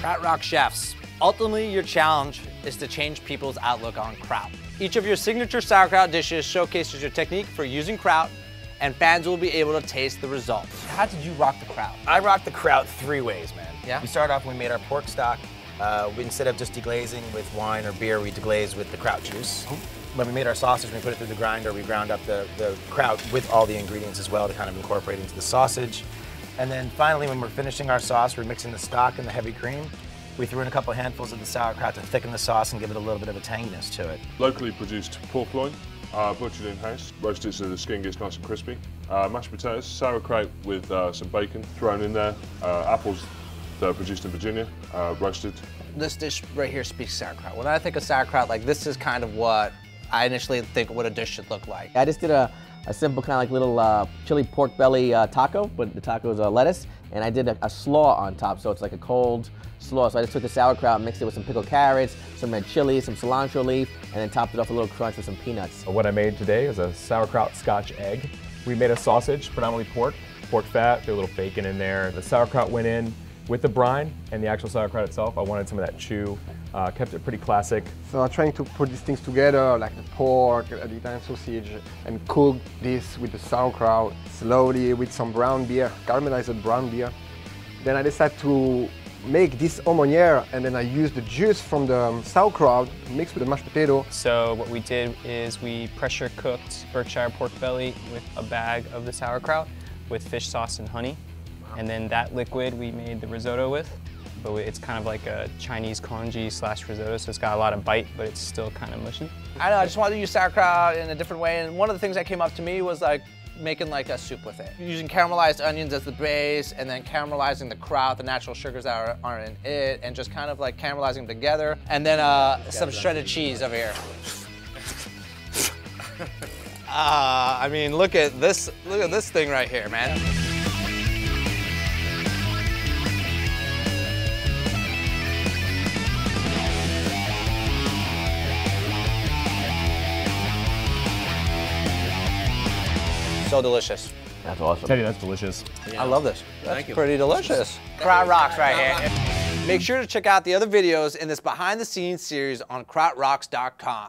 Kraut Rocks chefs, ultimately your challenge is to change people's outlook on kraut. Each of your signature sauerkraut dishes showcases your technique for using kraut, and fans will be able to taste the results. How did you rock the kraut? I rock the kraut 3 ways, man. Yeah? We started off when we made our pork stock. Instead of just deglazing with wine or beer, we deglaze with the kraut juice. When we made our sausage, we put it through the grinder, we ground up the kraut with all the ingredients as well to kind of incorporate into the sausage. And then finally, when we're finishing our sauce, we're mixing the stock and the heavy cream. We threw in a couple handfuls of the sauerkraut to thicken the sauce and give it a little bit of a tanginess to it. Locally produced pork loin, butchered in-house, roasted so the skin gets nice and crispy. Mashed potatoes, sauerkraut with some bacon thrown in there, apples that are produced in Virginia, roasted. This dish right here speaks sauerkraut. When I think of sauerkraut, like this is kind of what I initially think what a dish should look like. I just did a simple kind of like little chili pork belly taco, but the taco is lettuce, and I did a slaw on top, so it's like a cold slaw. So I just took the sauerkraut, mixed it with some pickled carrots, some red chili, some cilantro leaf, and then topped it off with a little crunch with some peanuts. What I made today is a sauerkraut Scotch egg. We made a sausage, predominantly pork fat, threw a little bacon in there. The sauerkraut went in with the brine and the actual sauerkraut itself. I wanted some of that chew, kept it pretty classic. So I'm trying to put these things together, like the pork, the Italian sausage, and cook this with the sauerkraut slowly with some brown beer, caramelized brown beer. Then I decided to make this aumonière, and then I used the juice from the sauerkraut mixed with the mashed potato. So what we did is we pressure cooked Berkshire pork belly with a bag of the sauerkraut with fish sauce and honey. And then that liquid we made the risotto with. But it's kind of like a Chinese congee / risotto, so it's got a lot of bite, but it's still kind of mushy. I know, I just wanted to use sauerkraut in a different way, and one of the things that came up to me was like making like a soup with it. Using caramelized onions as the base, and then caramelizing the kraut, the natural sugars that are in it, and just kind of like caramelizing them together. And then some shredded cheese over here. I mean, look at this thing right here, man. So delicious. That's awesome. Teddy, that's delicious. I love this. That's pretty delicious. Kraut Rocks right here. Make sure to check out the other videos in this behind the scenes series on krautrocks.com.